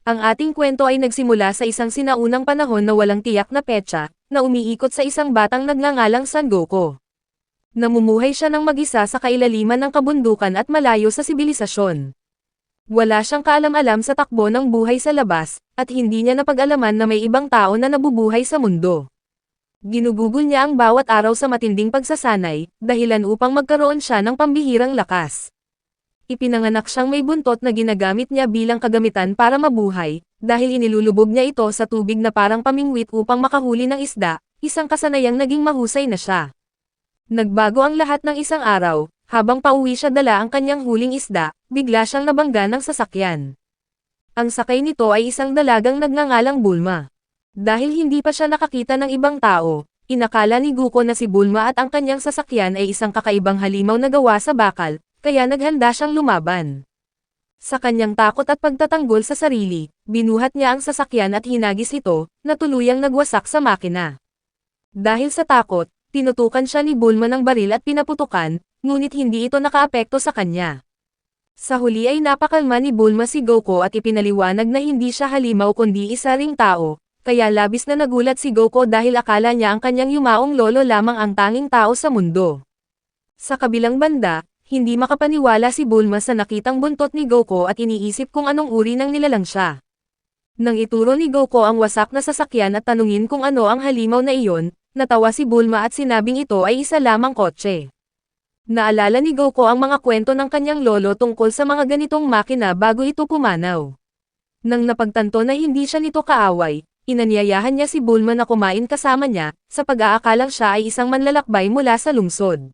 Ang ating kwento ay nagsimula sa isang sinaunang panahon na walang tiyak na petsa, na umiikot sa isang batang nagngangalang Son Goku. Namumuhay siya ng mag-isa sa kailaliman ng kabundukan at malayo sa sibilisasyon. Wala siyang kaalam-alam sa takbo ng buhay sa labas, at hindi niya napag-alaman na may ibang tao na nabubuhay sa mundo. Ginugugol niya ang bawat araw sa matinding pagsasanay, dahilan upang magkaroon siya ng pambihirang lakas. Ipinanganak siyang may buntot na ginagamit niya bilang kagamitan para mabuhay, dahil inilulubog niya ito sa tubig na parang pamingwit upang makahuli ng isda, isang kasanayang naging mahusay na siya. Nagbago ang lahat ng isang araw, habang pauwi siya dala ang kanyang huling isda, bigla siyang nabangga ng sasakyan. Ang sakay nito ay isang dalagang nagngangalang Bulma. Dahil hindi pa siya nakakita ng ibang tao, inakala ni Goku na si Bulma at ang kanyang sasakyan ay isang kakaibang halimaw na gawa sa bakal, kaya naghanda siyang lumaban. Sa kanyang takot at pagtatanggol sa sarili, binuhat niya ang sasakyan at hinagis ito, na tuluyang nagwasak sa makina. Dahil sa takot, tinutukan siya ni Bulma ng baril at pinaputukan, ngunit hindi ito nakaapekto sa kanya. Sa huli ay napakalma ni Bulma si Goku at ipinaliwanag na hindi siya halimaw kundi isa ring tao, kaya labis na nagulat si Goku dahil akala niya ang kanyang yumaong lolo lamang ang tanging tao sa mundo. Sa kabilang banda, hindi makapaniwala si Bulma sa nakitang buntot ni Goku at iniisip kung anong uri ng nilalang siya. Nang ituro ni Goku ang wasak na sasakyan at tanungin kung ano ang halimaw na iyon, natawa si Bulma at sinabing ito ay isa lamang kotse. Naalala ni Goku ang mga kwento ng kanyang lolo tungkol sa mga ganitong makina bago ito pumanaw. Nang napagtanto na hindi siya nito kaaway, inanyayahan niya si Bulma na kumain kasama niya, sa pag-aakalang siya ay isang manlalakbay mula sa lungsod.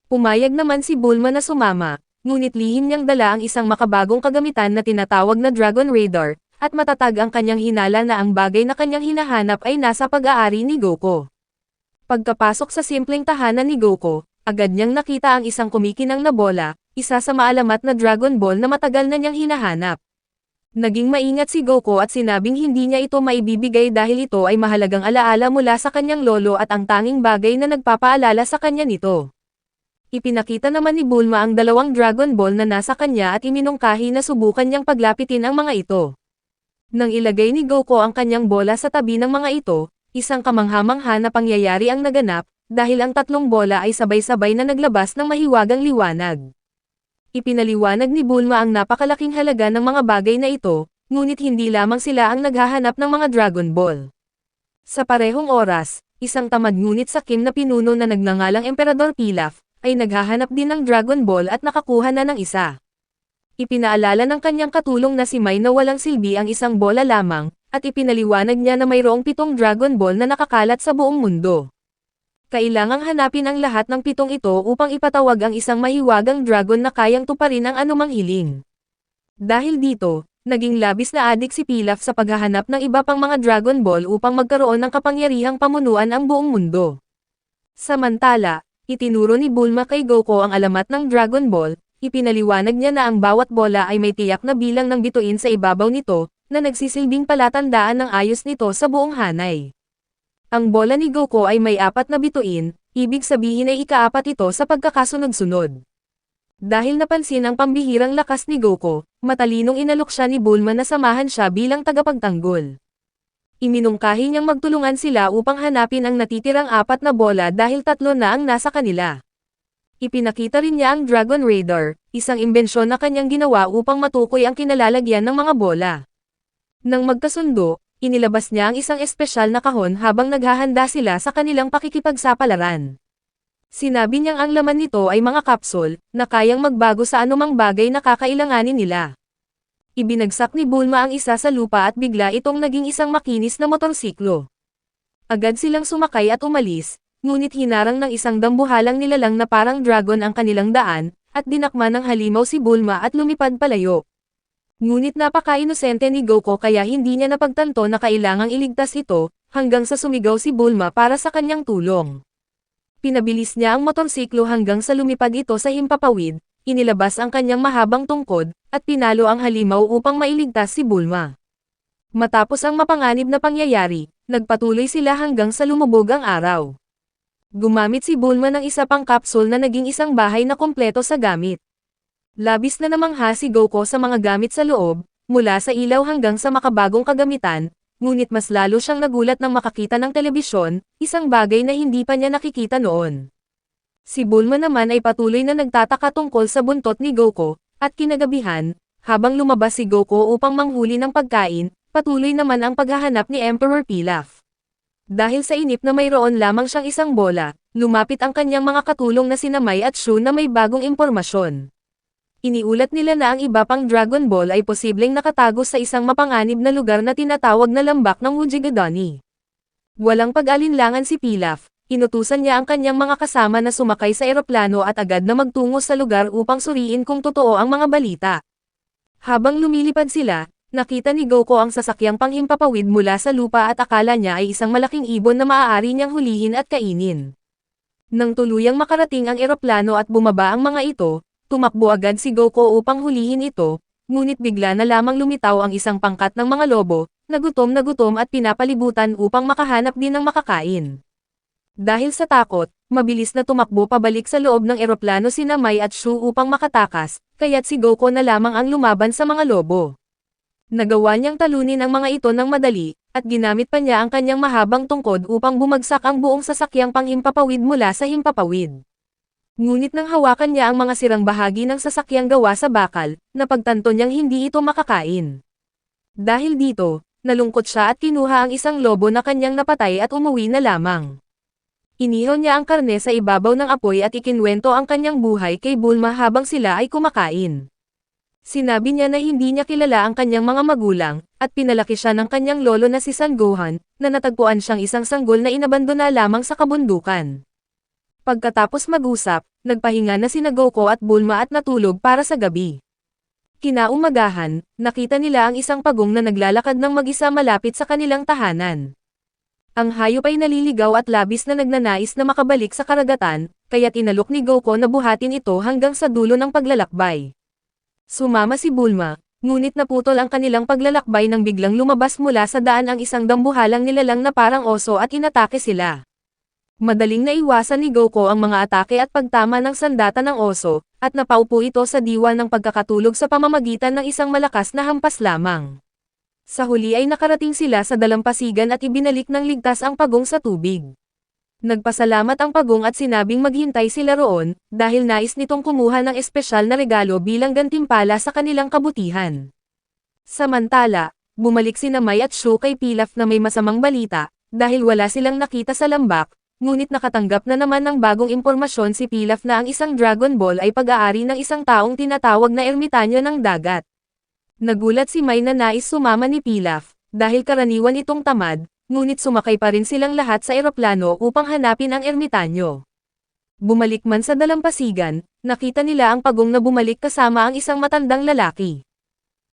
Pumayag naman si Bulma na sumama, ngunit lihim niyang dala ang isang makabagong kagamitan na tinatawag na Dragon Radar, at matatag ang kanyang hinala na ang bagay na kanyang hinahanap ay nasa pag-aari ni Goku. Pagkapasok sa simpleng tahanan ni Goku, agad niyang nakita ang isang kumikinang na bola, isa sa maalamat na Dragon Ball na matagal na niyang hinahanap. Naging maingat si Goku at sinabing hindi niya ito maibibigay dahil ito ay mahalagang alaala mula sa kanyang lolo at ang tanging bagay na nagpapaalala sa kanya nito. Ipinakita naman ni Bulma ang dalawang Dragon Ball na nasa kanya at iminungkahi na subukan niyang paglapitin ang mga ito. Nang ilagay ni Goku ang kanyang bola sa tabi ng mga ito, isang kamangha-mangha na pangyayari ang naganap, dahil ang tatlong bola ay sabay-sabay na naglabas ng mahiwagang liwanag. Ipinaliwanag ni Bulma ang napakalaking halaga ng mga bagay na ito, ngunit hindi lamang sila ang naghahanap ng mga Dragon Ball. Sa parehong oras, isang tamad ngunit sakim na pinuno na nagngangalang Emperador Pilaf, ay naghahanap din ng Dragon Ball at nakakuha na ng isa. Ipinaalala ng kanyang katulong na si Mai na walang silbi ang isang bola lamang, at ipinaliwanag niya na mayroong 7 Dragon Ball na nakakalat sa buong mundo. Kailangang hanapin ang lahat ng 7 ito upang ipatawag ang isang mahiwagang dragon na kayang tuparin ang anumang hiling. Dahil dito, naging labis na adik si Pilaf sa paghahanap ng iba pang mga Dragon Ball upang magkaroon ng kapangyarihang pamunuan ang buong mundo. Samantala, itinuro ni Bulma kay Goku ang alamat ng Dragon Ball, ipinaliwanag niya na ang bawat bola ay may tiyak na bilang ng bituin sa ibabaw nito, na nagsisilbing palatandaan ng ayos nito sa buong hanay. Ang bola ni Goku ay may 4 na bituin, ibig sabihin ay ika-4 ito sa pagkakasunod-sunod. Dahil napansin ang pambihirang lakas ni Goku, matalinong inalok siya ni Bulma na samahan siya bilang tagapagtanggol. Iminungkahi niyang magtulungan sila upang hanapin ang natitirang 4 na bola dahil 3 na ang nasa kanila. Ipinakita rin niya ang Dragon Radar, isang imbensyon na kanyang ginawa upang matukoy ang kinalalagyan ng mga bola. Nang magkasundo, inilabas niya ang isang espesyal na kahon habang naghahanda sila sa kanilang pakikipagsapalaran. Sinabi niyang ang laman nito ay mga kapsul, na kayang magbago sa anumang bagay na kakailanganin nila. Ibinagsak ni Bulma ang isa sa lupa at bigla itong naging isang makinis na motorsiklo. Agad silang sumakay at umalis, ngunit hinarang ng isang dambuhalang nilalang na parang dragon ang kanilang daan, at dinakma ng halimaw si Bulma at lumipad palayo. Ngunit napaka-inosente ni Goku kaya hindi niya napagtanto na kailangang iligtas ito, hanggang sa sumigaw si Bulma para sa kanyang tulong. Pinabilis niya ang motorsiklo hanggang sa lumipad ito sa himpapawid, inilabas ang kanyang mahabang tungkod, at pinalo ang halimaw upang mailigtas si Bulma. Matapos ang mapanganib na pangyayari, nagpatuloy sila hanggang sa lumubog ang araw. Gumamit si Bulma ng isa pang kapsul na naging isang bahay na kompleto sa gamit. Labis na namangha si Goku sa mga gamit sa loob, mula sa ilaw hanggang sa makabagong kagamitan, ngunit mas lalo siyang nagulat nang makakita ng telebisyon, isang bagay na hindi pa niya nakikita noon. Si Bulma naman ay patuloy na nagtataka tungkol sa buntot ni Goku, at kinagabihan, habang lumabas si Goku upang manghuli ng pagkain, patuloy naman ang paghahanap ni Emperor Pilaf. Dahil sa inip na mayroon lamang siyang isang bola, lumapit ang kanyang mga katulong na sina Mai at Shu na may bagong impormasyon. Iniulat nila na ang iba pang Dragon Ball ay posibleng nakatago sa isang mapanganib na lugar na tinatawag na lambak ng Ujigadani. Walang pag-alinlangan si Pilaf, inutusan niya ang kanyang mga kasama na sumakay sa eroplano at agad na magtungo sa lugar upang suriin kung totoo ang mga balita. Habang lumilipad sila, nakita ni Goku ang sasakyang panghimpapawid mula sa lupa at akala niya ay isang malaking ibon na maaari niyang hulihin at kainin. Nang tuluyang makarating ang eroplano at bumaba ang mga ito, tumakbo agad si Goku upang hulihin ito, ngunit bigla na lamang lumitaw ang isang pangkat ng mga lobo, na gutom at pinapalibutan upang makahanap din ng makakain. Dahil sa takot, mabilis na tumakbo pabalik sa loob ng eroplano sina Mai at Shu upang makatakas, kaya't si Goku na lamang ang lumaban sa mga lobo. Nagawa niyang talunin ang mga ito ng madali, at ginamit pa niya ang kanyang mahabang tungkod upang bumagsak ang buong sasakyang panghimpapawid mula sa himpapawid. Ngunit nang hawakan niya ang mga sirang bahagi ng sasakyang gawa sa bakal, napagtanto niyang hindi ito makakain. Dahil dito, nalungkot siya at kinuha ang isang lobo na kanyang napatay at umuwi na lamang. Inihaw niya ang karne sa ibabaw ng apoy at ikinwento ang kanyang buhay kay Bulma habang sila ay kumakain. Sinabi niya na hindi niya kilala ang kanyang mga magulang, at pinalaki siya ng kanyang lolo na si Son Gohan, na natagpuan siyang isang sanggol na inabandona lamang sa kabundukan. Pagkatapos mag-usap, nagpahinga na sina Goku at Bulma at natulog para sa gabi. Kinaumagahan, nakita nila ang isang pagong na naglalakad ng mag-isa malapit sa kanilang tahanan. Ang hayop ay naliligaw at labis na nagnanais na makabalik sa karagatan, kaya't inalok ni Goku na buhatin ito hanggang sa dulo ng paglalakbay. Sumama si Bulma, ngunit naputol ang kanilang paglalakbay nang biglang lumabas mula sa daan ang isang dambuhalang nilalang na parang oso at inatake sila. Madaling naiwasan ni Goku ang mga atake at pagtama ng sandata ng oso, at napaupo ito sa diwa ng pagkakatulog sa pamamagitan ng isang malakas na hampas lamang. Sa huli ay nakarating sila sa dalampasigan at ibinalik ng ligtas ang pagong sa tubig. Nagpasalamat ang pagong at sinabing maghintay sila roon, dahil nais nitong kumuha ng espesyal na regalo bilang gantimpala sa kanilang kabutihan. Samantala, bumalik sina Mai at Shu kay Pilaf na may masamang balita, dahil wala silang nakita sa lambak, ngunit nakatanggap na naman ng bagong impormasyon si Pilaf na ang isang Dragon Ball ay pag-aari ng isang taong tinatawag na ermitanyo ng dagat. Nagulat si Mai na nais sumama ni Pilaf, dahil karaniwan itong tamad, ngunit sumakay pa rin silang lahat sa eroplano upang hanapin ang ermitanyo. Bumalik man sa dalampasigan, nakita nila ang pagong na bumalik kasama ang isang matandang lalaki.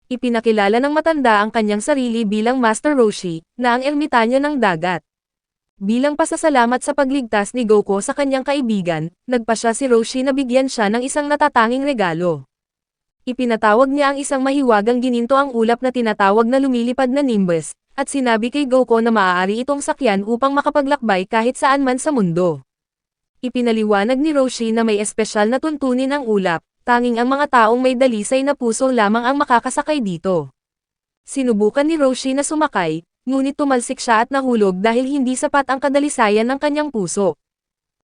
Ipinakilala ng matanda ang kanyang sarili bilang Master Roshi, na ang ermitanyo ng dagat. Bilang pasasalamat sa pagligtas ni Goku sa kanyang kaibigan, nagpasya si Roshi na bigyan siya ng isang natatanging regalo. Ipinatawag niya ang isang mahiwagang gininto ang ulap na tinatawag na lumilipad na Nimbus, at sinabi kay Goku na maaari itong sakyan upang makapaglakbay kahit saan man sa mundo. Ipinaliwanag ni Roshi na may espesyal na tuntunin ang ulap, tanging ang mga taong may dalisay na puso lamang ang makakasakay dito. Sinubukan ni Roshi na sumakay, ngunit tumalsik siya at nahulog dahil hindi sapat ang kadalisayan ng kanyang puso.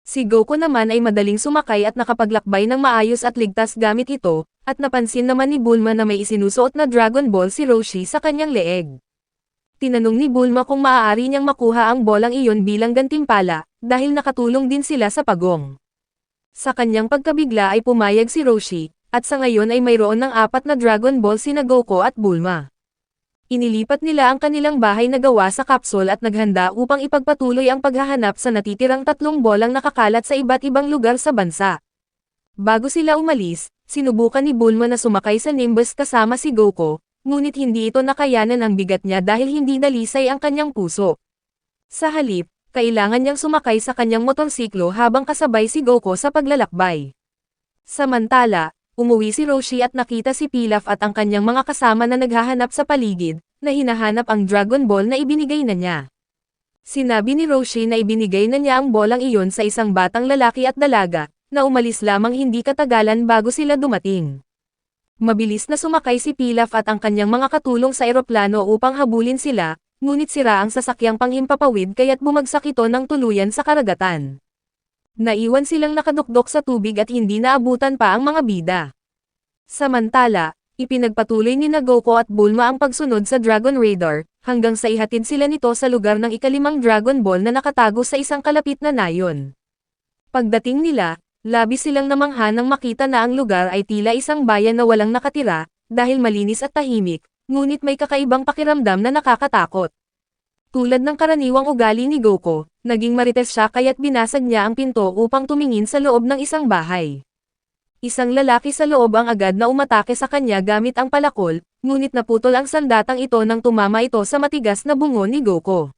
Si Goku naman ay madaling sumakay at nakapaglakbay ng maayos at ligtas gamit ito, at napansin naman ni Bulma na may isinusuot na Dragon Ball si Roshi sa kanyang leeg. Tinanong ni Bulma kung maaari niyang makuha ang bolang iyon bilang gantimpala, dahil nakatulong din sila sa pagong. Sa kanyang pagkabigla ay pumayag si Roshi, at sa ngayon ay mayroon ng 4 na Dragon Ball sina Goku at Bulma. Inilipat nila ang kanilang bahay na gawa sa kapsul at naghanda upang ipagpatuloy ang paghahanap sa natitirang 3 bolang nakakalat sa iba't ibang lugar sa bansa. Bago sila umalis, sinubukan ni Bulma na sumakay sa Nimbus kasama si Goku, ngunit hindi ito nakayanan ang bigat niya dahil hindi dalisay ang kanyang puso. Sa halip, kailangan niyang sumakay sa kanyang motorsiklo habang kasabay si Goku sa paglalakbay. Samantala, umuwi si Roshi at nakita si Pilaf at ang kanyang mga kasama na naghahanap sa paligid, na hinahanap ang Dragon Ball na ibinigay na niya. Sinabi ni Roshi na ibinigay na niya ang bolang iyon sa isang batang lalaki at dalaga, na umalis lamang hindi katagalan bago sila dumating. Mabilis na sumakay si Pilaf at ang kanyang mga katulong sa eroplano upang habulin sila, ngunit sira ang sasakyang panghimpapawid kaya't bumagsak ito ng tuluyan sa karagatan. Naiwan silang nakadukdok sa tubig at hindi naabutan pa ang mga bida. Samantala, ipinagpatuloy ni Goku at Bulma ang pagsunod sa Dragon Radar, hanggang sa ihatid sila nito sa lugar ng ikalimang Dragon Ball na nakatago sa isang kalapit na nayon. Pagdating nila, labis silang namangha nang makita na ang lugar ay tila isang bayan na walang nakatira, dahil malinis at tahimik, ngunit may kakaibang pakiramdam na nakakatakot. Tulad ng karaniwang ugali ni Goku, naging marites siya kaya't binasag niya ang pinto upang tumingin sa loob ng isang bahay. Isang lalaki sa loob ang agad na umatake sa kanya gamit ang palakol, ngunit naputol ang sandatang ito nang tumama ito sa matigas na bungo ni Goku.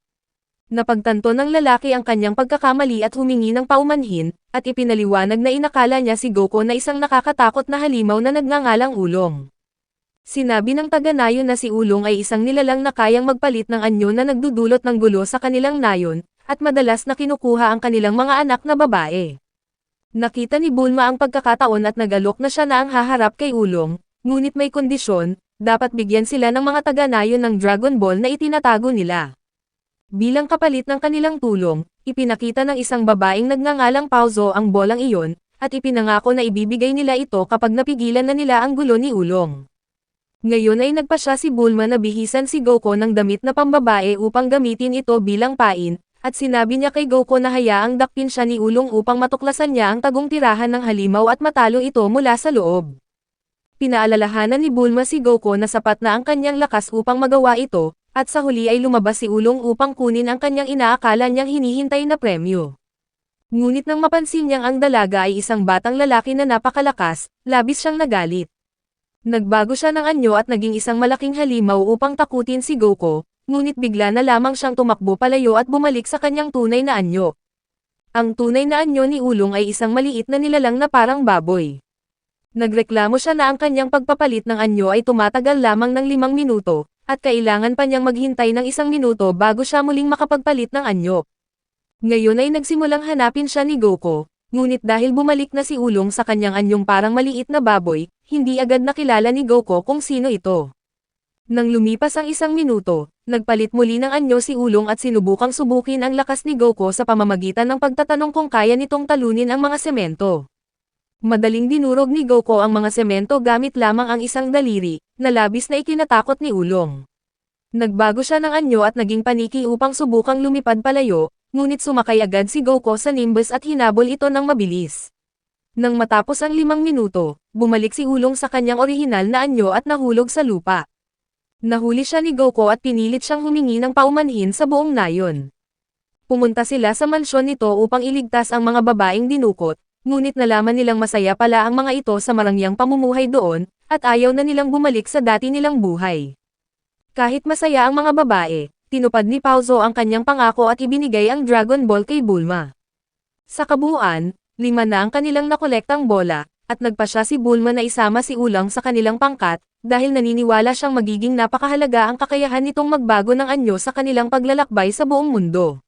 Napagtanto ng lalaki ang kanyang pagkakamali at humingi ng paumanhin, at ipinaliwanag na inakala niya si Goku na isang nakakatakot na halimaw na nagngangalang Ulong. Sinabi ng taga-nayon na si Ulong ay isang nilalang na kayang magpalit ng anyo na nagdudulot ng gulo sa kanilang nayon, at madalas na kinukuha ang kanilang mga anak na babae. Nakita ni Bulma ang pagkakataon at nagalok na siya na ang haharap kay Ulong, ngunit may kondisyon, dapat bigyan sila ng mga taga-nayon ng Dragon Ball na itinatago nila. Bilang kapalit ng kanilang tulong, ipinakita ng isang babaeng nagngangalang Pauzo ang bolang iyon, at ipinangako na ibibigay nila ito kapag napigilan na nila ang gulo ni Ulong. Ngayon ay nagpasya si Bulma na bihisan si Goku ng damit na pambabae upang gamitin ito bilang pain, at sinabi niya kay Goku na hayaang dakpin siya ni Ulong upang matuklasan niya ang tagong tirahan ng halimaw at matalo ito mula sa loob. Pinaalalahanan ni Bulma si Goku na sapat na ang kanyang lakas upang magawa ito, at sa huli ay lumabas si Ulong upang kunin ang kanyang inaakala niyang hinihintay na premyo. Ngunit nang mapansin niyang ang dalaga ay isang batang lalaki na napakalakas, labis siyang nagalit. Nagbago siya ng anyo at naging isang malaking halimaw upang takutin si Goku, ngunit bigla na lamang siyang tumakbo palayo at bumalik sa kanyang tunay na anyo. Ang tunay na anyo ni Ulong ay isang maliit na nilalang na parang baboy. Nagreklamo siya na ang kanyang pagpapalit ng anyo ay tumatagal lamang ng 5 minuto, at kailangan pa niyang maghintay ng 1 minuto bago siya muling makapagpalit ng anyo. Ngayon ay nagsimulang hanapin siya ni Goku, ngunit dahil bumalik na si Ulong sa kanyang anyong parang maliit na baboy, hindi agad nakilala ni Goku kung sino ito. Nang lumipas ang 1 minuto, nagpalit muli ng anyo si Ulong at sinubukang subukin ang lakas ni Goku sa pamamagitan ng pagtatanong kung kaya nitong talunin ang mga semento. Madaling dinurog ni Goku ang mga semento gamit lamang ang isang daliri, na labis na ikinatakot ni Ulong. Nagbago siya ng anyo at naging paniki upang subukang lumipad palayo, ngunit sumakay agad si Goku sa Nimbus at hinabol ito ng mabilis. Nang matapos ang 5 minuto, bumalik si Ulong sa kanyang orihinal na anyo at nahulog sa lupa. Nahuli siya ni Goku at pinilit siyang humingi ng paumanhin sa buong nayon. Pumunta sila sa mansyon nito upang iligtas ang mga babaeng dinukot, ngunit nalaman nilang masaya pala ang mga ito sa marangyang pamumuhay doon, at ayaw na nilang bumalik sa dati nilang buhay. Kahit masaya ang mga babae, tinupad ni Pauzo ang kanyang pangako at ibinigay ang Dragon Ball kay Bulma. Sa kabuuan, 5 na ang kanilang nakolektang bola, at nagpa siya si Bulma na isama si Ulang sa kanilang pangkat, dahil naniniwala siyang magiging napakahalaga ang kakayahan nitong magbago ng anyo sa kanilang paglalakbay sa buong mundo.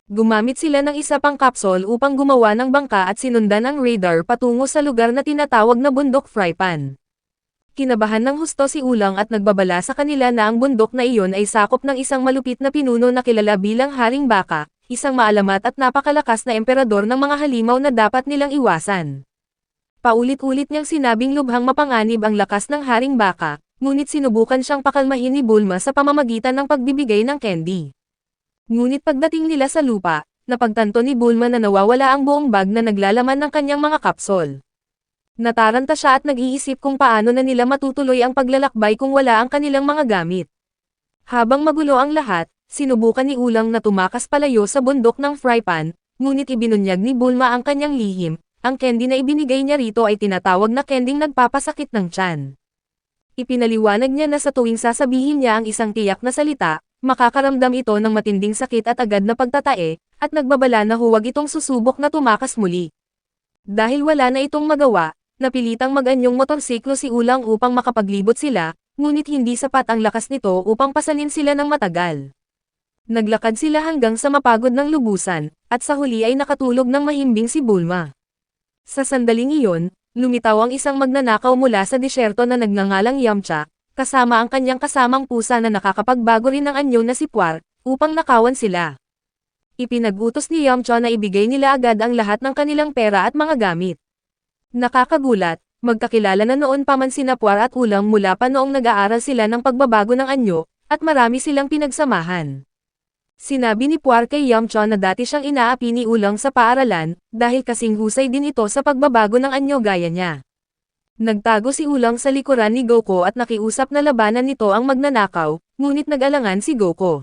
Gumamit sila ng isa pang kapsul upang gumawa ng bangka at sinundan ang radar patungo sa lugar na tinatawag na Bundok Frypan. Kinabahan ng husto si Ulang at nagbabala sa kanila na ang bundok na iyon ay sakop ng isang malupit na pinuno na kilala bilang Haring Baka, isang maalamat at napakalakas na emperador ng mga halimaw na dapat nilang iwasan. Paulit-ulit niyang sinabing lubhang mapanganib ang lakas ng Haring Baka, ngunit sinubukan siyang pakalmahin ni Bulma sa pamamagitan ng pagbibigay ng candy. Ngunit pagdating nila sa lupa, napagtanto ni Bulma na nawawala ang buong bag na naglalaman ng kanyang mga kapsul. Nataranta siya at nag-iisip kung paano na nila matutuloy ang paglalakbay kung wala ang kanilang mga gamit. Habang magulo ang lahat, sinubukan ni Ulang na tumakas palayo sa bundok ng Frypan, ngunit ibinunyag ni Bulma ang kanyang lihim. Ang candy na ibinigay niya rito ay tinatawag na kending nagpapasakit ng tiyan. Ipinaliwanag niya na sa tuwing sasabihin niya ang isang tiyak na salita, makakaramdam ito ng matinding sakit at agad na pagtatae, at nagbabala na huwag itong susubok na tumakas muli. Dahil wala na itong magawa, napilitang mag-anyong motorsiklo si Ulang upang makapaglibot sila, ngunit hindi sapat ang lakas nito upang pasanin sila ng matagal. Naglakad sila hanggang sa mapagod ng lubusan, at sa huli ay nakatulog ng mahimbing si Bulma. Sa sandaling iyon, lumitaw ang isang magnanakaw mula sa disyerto na nagngangalang Yamcha, kasama ang kanyang kasamang pusa na nakakapagbago rin ng anyo na si Puar, upang nakawan sila. Ipinag-utos ni Yamcha na ibigay nila agad ang lahat ng kanilang pera at mga gamit. Nakakagulat, magkakilala na noon pa man sina Puar at Ulang mula pa noong nag-aaral sila ng pagbabago ng anyo, at marami silang pinagsamahan. Sinabi ni Puar kay Yamcha na dati siyang inaapi ni Ulang sa paaralan, dahil kasing husay din ito sa pagbabago ng anyo gaya niya. Nagtago si Ulang sa likuran ni Goku at nakiusap na labanan nito ang magnanakaw, ngunit nag-alangan si Goku.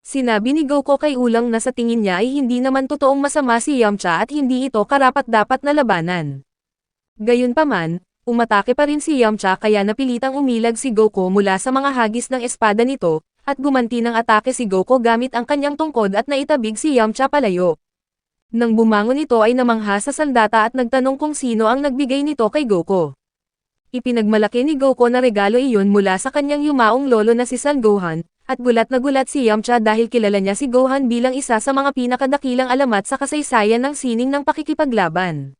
Sinabi ni Goku kay Ulang na sa tingin niya ay hindi naman totoong masama si Yamcha at hindi ito karapat-dapat na labanan. Gayunpaman, umatake pa rin si Yamcha kaya napilitang umilag si Goku mula sa mga hagis ng espada nito, at gumanti ng atake si Goku gamit ang kanyang tungkod at naitabig si Yamcha palayo. Nang bumangon ito ay namangha sa sandata at nagtanong kung sino ang nagbigay nito kay Goku. Ipinagmalaki ni Goku na regalo iyon mula sa kanyang yumaong lolo na si Son Gohan, at gulat na gulat si Yamcha dahil kilala niya si Gohan bilang isa sa mga pinakadakilang alamat sa kasaysayan ng sining ng pakikipaglaban.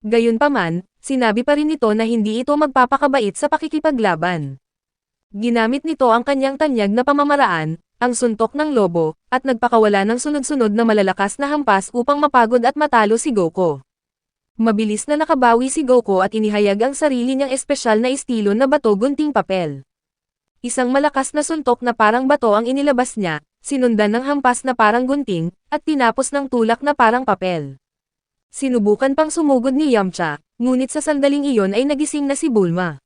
Gayunpaman, sinabi pa rin nito na hindi ito magpapakabait sa pakikipaglaban. Ginamit nito ang kanyang tanyag na pamamaraan, ang suntok ng lobo, at nagpakawala ng sunod-sunod na malalakas na hampas upang mapagod at matalo si Goku. Mabilis na nakabawi si Goku at inihayag ang sarili niyang espesyal na estilo na bato gunting papel. Isang malakas na suntok na parang bato ang inilabas niya, sinundan ng hampas na parang gunting, at tinapos ng tulak na parang papel. Sinubukan pang sumugod ni Yamcha, ngunit sa sandaling iyon ay nagising na si Bulma.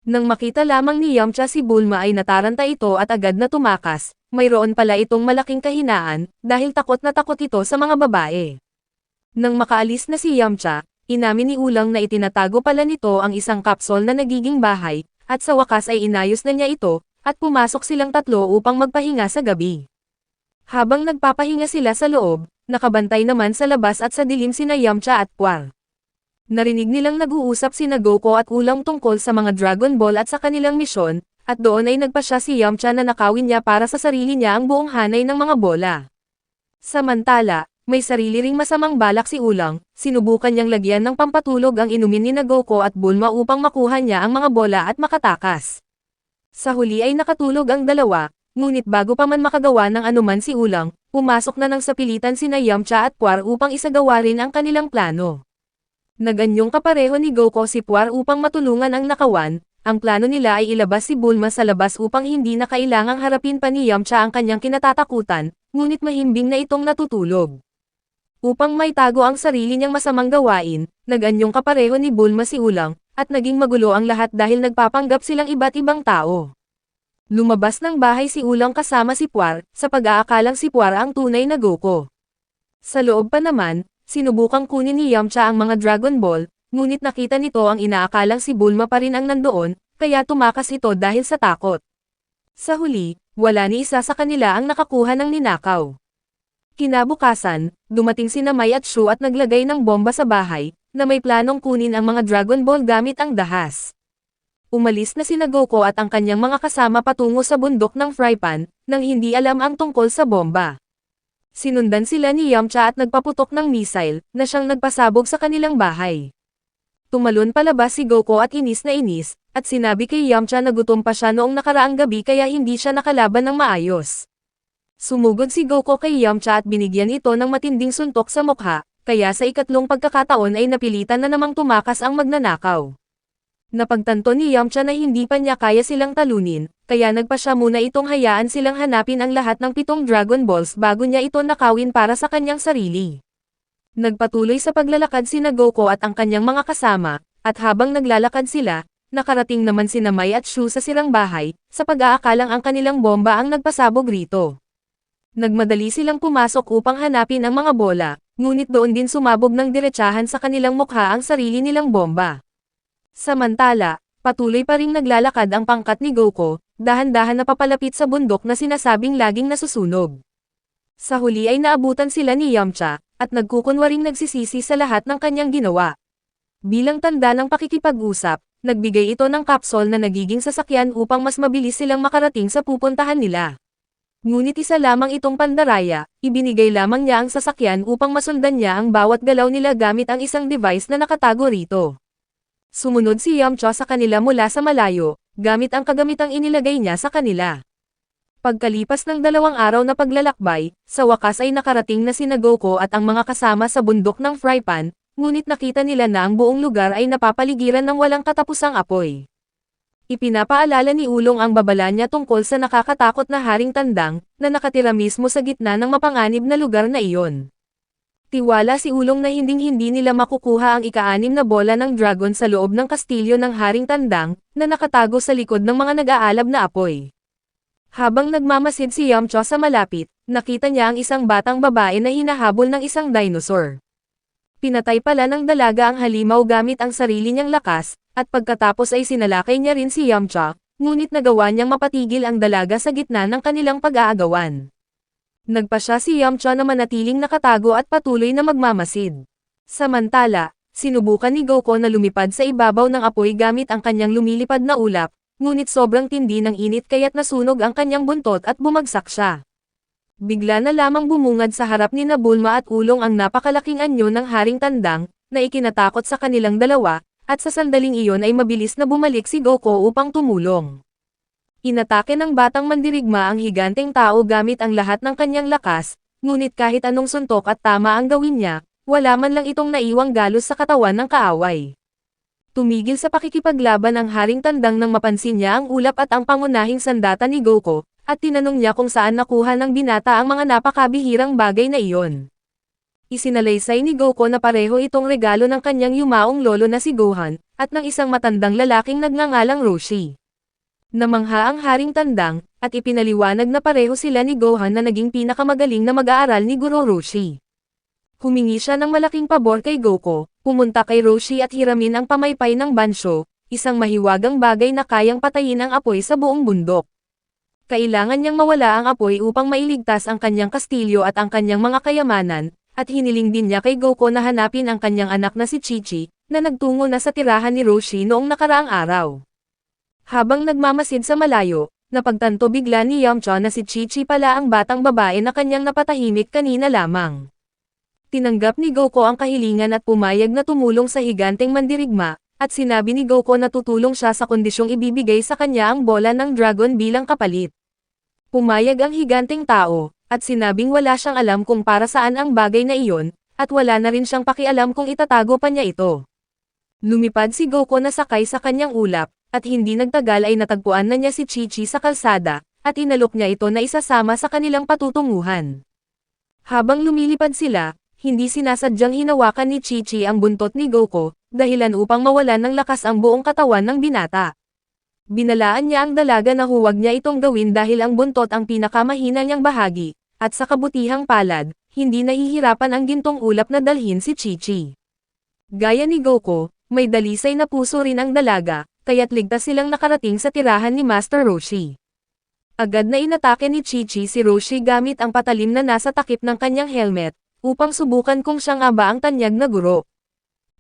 Nang makita lamang ni Yamcha si Bulma ay nataranta ito at agad na tumakas, mayroon pala itong malaking kahinaan, dahil takot na takot ito sa mga babae. Nang makaalis na si Yamcha, inamin ni Ulang na itinatago pala nito ang isang kapsol na nagiging bahay, at sa wakas ay inayos na niya ito, at pumasok silang tatlo upang magpahinga sa gabi. Habang nagpapahinga sila sa loob, nakabantay naman sa labas at sa dilim sina Yamcha at Puar. Narinig nilang nag-uusap sina Goku at Ulang tungkol sa mga Dragon Ball at sa kanilang misyon, at doon ay nagpasya si Yamcha na nakawin niya para sa sarili niya ang buong hanay ng mga bola. Samantala, may sarili ring masamang balak si Ulang, sinubukan niyang lagyan ng pampatulog ang inumin ni Goku at Bulma upang makuha niya ang mga bola at makatakas. Sa huli ay nakatulog ang dalawa, ngunit bago pa man makagawa ng anuman si Ulang, pumasok na ng sapilitan sina Yamcha at Puar upang isagawa rin ang kanilang plano. Naganyong kapareho ni Goku si Puar upang matulungan ang nakawan, ang plano nila ay ilabas si Bulma sa labas upang hindi na kailangang harapin pa ni Yamcha ang kanyang kinatatakutan, ngunit mahimbing na itong natutulog. Upang maitago ang sarili niyang masamang gawain, naganyong kapareho ni Bulma si Ulang, at naging magulo ang lahat dahil nagpapanggap silang iba't ibang tao. Lumabas ng bahay si Ulang kasama si Puar, sa pag-aakalang si Puar ang tunay na Goku. Sa loob pa naman, sinubukang kunin ni Yamcha ang mga Dragon Ball, ngunit nakita nito ang inaakalang si Bulma pa rin ang nandoon, kaya tumakas ito dahil sa takot. Sa huli, wala ni isa sa kanila ang nakakuha ng ninakaw. Kinabukasan, dumating sina Mai at Shu at naglagay ng bomba sa bahay, na may planong kunin ang mga Dragon Ball gamit ang dahas. Umalis na sina Goku at ang kanyang mga kasama patungo sa bundok ng Frypan, nang hindi alam ang tungkol sa bomba. Sinundan sila ni Yamcha at nagpaputok ng missile, na siyang nagpasabog sa kanilang bahay. Tumalon palabas si Goku at inis, at sinabi kay Yamcha na gutom pa siya noong nakaraang gabi kaya hindi siya nakalaban ng maayos. Sumugod si Goku kay Yamcha at binigyan ito ng matinding suntok sa mukha, kaya sa ikatlong pagkakataon ay napilitan na namang tumakas ang magnanakaw. Napagtanto ni Yamcha na hindi pa niya kaya silang talunin, kaya nagpa siya muna itong hayaan silang hanapin ang lahat ng 7 Dragon Balls bago niya ito nakawin para sa kanyang sarili. Nagpatuloy sa paglalakad sina Goku at ang kanyang mga kasama, at habang naglalakad sila, nakarating naman sina Mai at Shu sa sirang bahay, sa pag-aakalang ang kanilang bomba ang nagpasabog rito. Nagmadali silang pumasok upang hanapin ang mga bola, ngunit doon din sumabog ng diretsahan sa kanilang mukha ang sarili nilang bomba. Samantala, patuloy pa ring naglalakad ang pangkat ni Goku, dahan-dahan na papalapit sa bundok na sinasabing laging nasusunog. Sa huli ay naabutan sila ni Yamcha, at nagkukunwaring nagsisisi sa lahat ng kanyang ginawa. Bilang tanda ng pakikipag-usap, nagbigay ito ng kapsol na nagiging sasakyan upang mas mabilis silang makarating sa pupuntahan nila. Ngunit isa lamang itong pandaraya, ibinigay lamang niya ang sasakyan upang masundan niya ang bawat galaw nila gamit ang isang device na nakatago rito. Sumunod si Yamcha sa kanila mula sa malayo, gamit ang kagamitang inilagay niya sa kanila. Pagkalipas ng 2 araw na paglalakbay, sa wakas ay nakarating na sina Goku at ang mga kasama sa bundok ng Frypan, ngunit nakita nila na ang buong lugar ay napapaligiran ng walang katapusang apoy. Ipinapaalala ni Ulong ang babala niya tungkol sa nakakatakot na haring tandang, na nakatira mismo sa gitna ng mapanganib na lugar na iyon. Tiwala si Ulong na hinding-hindi nila makukuha ang ika-6 na bola ng dragon sa loob ng kastilyo ng Haring Tandang, na nakatago sa likod ng mga nag-aalab na apoy. Habang nagmamasid si Yamcha sa malapit, nakita niya ang isang batang babae na hinahabol ng isang dinosaur. Pinatay pala ng dalaga ang halimaw gamit ang sarili niyang lakas, at pagkatapos ay sinalakay niya rin si Yamcha, ngunit nagawa niyang mapatigil ang dalaga sa gitna ng kanilang pag-aagawan. Nagpa siya si Yamcha na manatiling nakatago at patuloy na magmamasid. Samantala, sinubukan ni Goku na lumipad sa ibabaw ng apoy gamit ang kanyang lumilipad na ulap, ngunit sobrang tindi ng init kaya't nasunog ang kanyang buntot at bumagsak siya. Bigla na lamang bumungad sa harap ni Bulma at Ulong ang napakalaking anyo ng Haring Tandang, na ikinatakot sa kanilang dalawa, at sa sandaling iyon ay mabilis na bumalik si Goku upang tumulong. Inatake ng batang mandirigma ang higanteng tao gamit ang lahat ng kanyang lakas, ngunit kahit anong suntok at tama ang gawin niya, wala man lang itong naiwang galos sa katawan ng kaaway. Tumigil sa pakikipaglaban ang Haring Tandang nang mapansin niya ang ulap at ang pangunahing sandata ni Goku, at tinanong niya kung saan nakuha ng binata ang mga napakabihirang bagay na iyon. Isinalaysay ni Goku na pareho itong regalo ng kanyang yumaong lolo na si Gohan, at ng isang matandang lalaking nagngangalang Roshi. Namangha ang Haring Tandang, at ipinaliwanag na pareho sila ni Gohan na naging pinakamagaling na mag-aaral ni Guro Roshi. Humingi siya ng malaking pabor kay Goku, pumunta kay Roshi at hiramin ang pamaypay ng Bansho, isang mahiwagang bagay na kayang patayin ang apoy sa buong bundok. Kailangan niyang mawala ang apoy upang mailigtas ang kanyang kastilyo at ang kanyang mga kayamanan, at hiniling din niya kay Goku na hanapin ang kanyang anak na si Chi-Chi, na nagtungo na sa tirahan ni Roshi noong nakaraang araw. Habang nagmamasid sa malayo, napagtanto bigla ni Yamcha na si Chi-Chi pala ang batang babae na kanyang napatahimik kanina lamang. Tinanggap ni Goku ang kahilingan at pumayag na tumulong sa higanteng mandirigma, at sinabi ni Goku na tutulong siya sa kondisyong ibibigay sa kanya ang bola ng dragon bilang kapalit. Pumayag ang higanteng tao, at sinabing wala siyang alam kung para saan ang bagay na iyon, at wala na rin siyang pakialam kung itatago pa niya ito. Lumipad si Goku na sakay sa kanyang ulap, at hindi nagtagal ay natagpuan na niya si Chi-Chi sa kalsada, at inalok niya ito na isasama sa kanilang patutunguhan. Habang lumilipad sila, hindi sinasadyang hinawakan ni Chi-Chi ang buntot ni Goku, dahilan upang mawalan ng lakas ang buong katawan ng binata. Binalaan niya ang dalaga na huwag niya itong gawin dahil ang buntot ang pinakamahina niyang bahagi, at sa kabutihang palad, hindi nahihirapan ang gintong ulap na dalhin si Chi-Chi. Gaya ni Goku, may dalisay na puso rin ang dalaga, kaya't ligtas silang nakarating sa tirahan ni Master Roshi. Agad na inatake ni Chi-Chi si Roshi gamit ang patalim na nasa takip ng kanyang helmet, upang subukan kung siya nga ba ang tanyag na guro.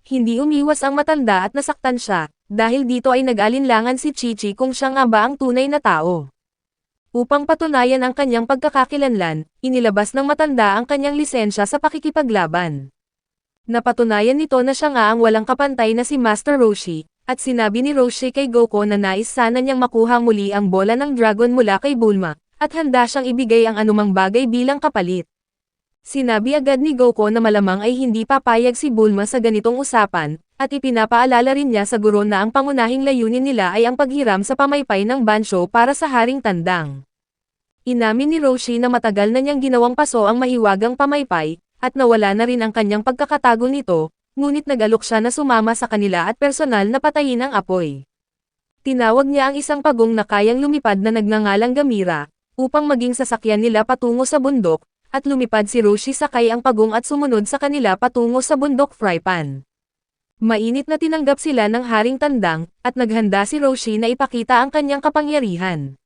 Hindi umiwas ang matanda at nasaktan siya, dahil dito ay nag-alinlangan si Chi-Chi kung siya nga ba ang tunay na tao. Upang patunayan ang kanyang pagkakakilanlan, inilabas ng matanda ang kanyang lisensya sa pakikipaglaban. Napatunayan nito na siya nga ang walang kapantay na si Master Roshi, at sinabi ni Roshi kay Goku na nais sana niyang makuha muli ang bola ng dragon mula kay Bulma, at handa siyang ibigay ang anumang bagay bilang kapalit. Sinabi agad ni Goku na malamang ay hindi papayag si Bulma sa ganitong usapan, at ipinapaalala rin niya sa guro na ang pangunahing layunin nila ay ang paghiram sa pamaypay ng Bansho para sa Haring Tandang. Inamin ni Roshi na matagal na niyang ginawang paso ang mahiwagang pamaypay, at nawala na rin ang kanyang pagkakatago nito, ngunit nag-alok siya na sumama sa kanila at personal na patayin ang apoy. Tinawag niya ang isang pagong na kayang lumipad na nagngangalang Gamira, upang maging sasakyan nila patungo sa bundok, at lumipad si Roshi sakay ang pagong at sumunod sa kanila patungo sa bundok Frypan. Mainit na tinanggap sila ng Haring Tandang, at naghanda si Roshi na ipakita ang kanyang kapangyarihan.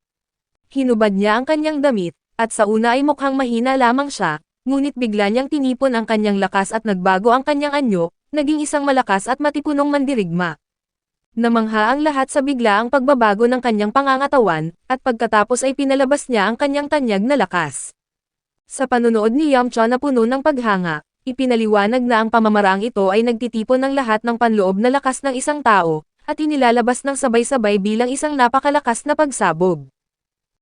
Hinubad niya ang kanyang damit, at sa una ay mukhang mahina lamang siya, ngunit bigla niyang tinipon ang kanyang lakas at nagbago ang kanyang anyo, naging isang malakas at matipunong mandirigma. Namangha ang lahat sa biglaang pagbabago ng kanyang pangangatawan, at pagkatapos ay pinalabas niya ang kanyang tanyag na lakas. Sa panunood ni Yamcha na puno ng paghanga, Ipinaliwanag na ang pamamaraang ito ay nagtitipon ng lahat ng panloob na lakas ng isang tao, at inilalabas ng sabay-sabay bilang isang napakalakas na pagsabog.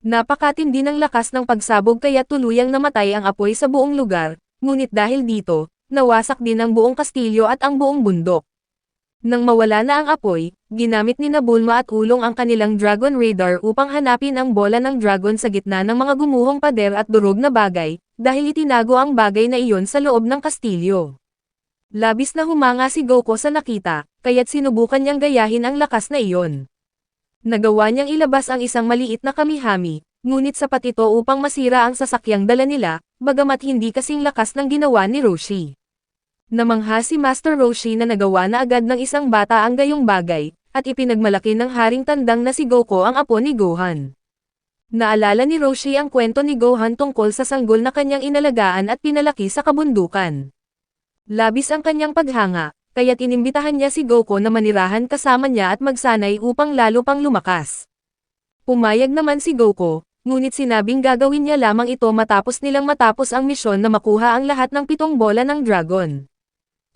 Napakatindi ng lakas ng pagsabog kaya tuluyang namatay ang apoy sa buong lugar, ngunit dahil dito, nawasak din ang buong kastilyo at ang buong bundok. Nang mawala na ang apoy, ginamit ni Bulma at Ulong ang kanilang Dragon Radar upang hanapin ang bola ng dragon sa gitna ng mga gumuhong pader at durog na bagay, dahil itinago ang bagay na iyon sa loob ng kastilyo. Labis na humanga si Goku sa nakita, kaya't sinubukan niyang gayahin ang lakas na iyon. Nagawa niyang ilabas ang isang maliit na kamihami, ngunit sapat ito upang masira ang sasakyang dala nila, bagamat hindi kasing lakas ng ginawa ni Roshi. Namangha si Master Roshi na nagawa na agad ng isang bata ang gayong bagay, at ipinagmalaki ng haring tandang na si Goku ang apo ni Gohan. Naalala ni Roshi ang kwento ni Gohan tungkol sa sanggol na kanyang inalagaan at pinalaki sa kabundukan. Labis ang kanyang paghanga, kaya't inimbitahan niya si Goku na manirahan kasama niya at magsanay upang lalo pang lumakas. Pumayag naman si Goku, ngunit sinabing gagawin niya lamang ito matapos nilang matapos ang misyon na makuha ang lahat ng 7 bola ng dragon.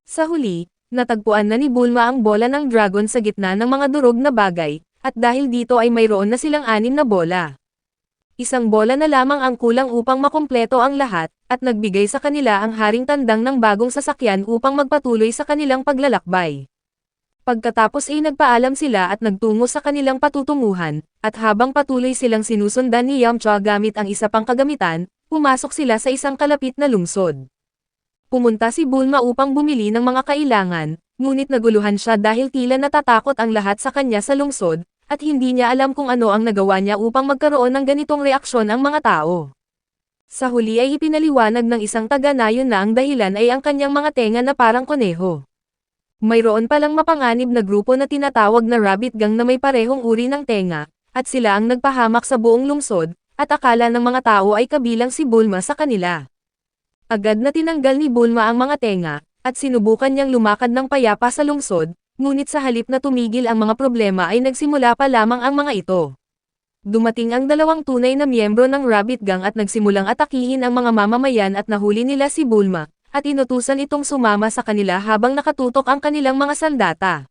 Sa huli, natagpuan na ni Bulma ang bola ng dragon sa gitna ng mga durog na bagay, at dahil dito ay mayroon na silang 6 na bola. Isang bola na lamang ang kulang upang makumpleto ang lahat, at nagbigay sa kanila ang haring tandang ng bagong sasakyan upang magpatuloy sa kanilang paglalakbay. Pagkatapos ay nagpaalam sila at nagtungo sa kanilang patutunguhan, at habang patuloy silang sinusundan ni Yamcha gamit ang isa pang kagamitan, pumasok sila sa isang kalapit na lungsod. Pumunta si Bulma upang bumili ng mga kailangan, ngunit naguluhan siya dahil tila natatakot ang lahat sa kanya sa lungsod, at hindi niya alam kung ano ang nagawa niya upang magkaroon ng ganitong reaksyon ang mga tao. Sa huli ay ipinaliwanag ng isang taga-nayon na ang dahilan ay ang kanyang mga tenga na parang koneho. Mayroon palang mapanganib na grupo na tinatawag na Rabbit Gang na may parehong uri ng tenga, at sila ang nagpahamak sa buong lungsod, at akala ng mga tao ay kabilang si Bulma sa kanila. Agad na tinanggal ni Bulma ang mga tenga, at sinubukan niyang lumakad ng payapa sa lungsod, ngunit sa halip na tumigil ang mga problema ay nagsimula pa lamang ang mga ito. Dumating ang 2 tunay na miyembro ng Rabbit Gang at nagsimulang atakihin ang mga mamamayan at nahuli nila si Bulma, at inutusan itong sumama sa kanila habang nakatutok ang kanilang mga sandata.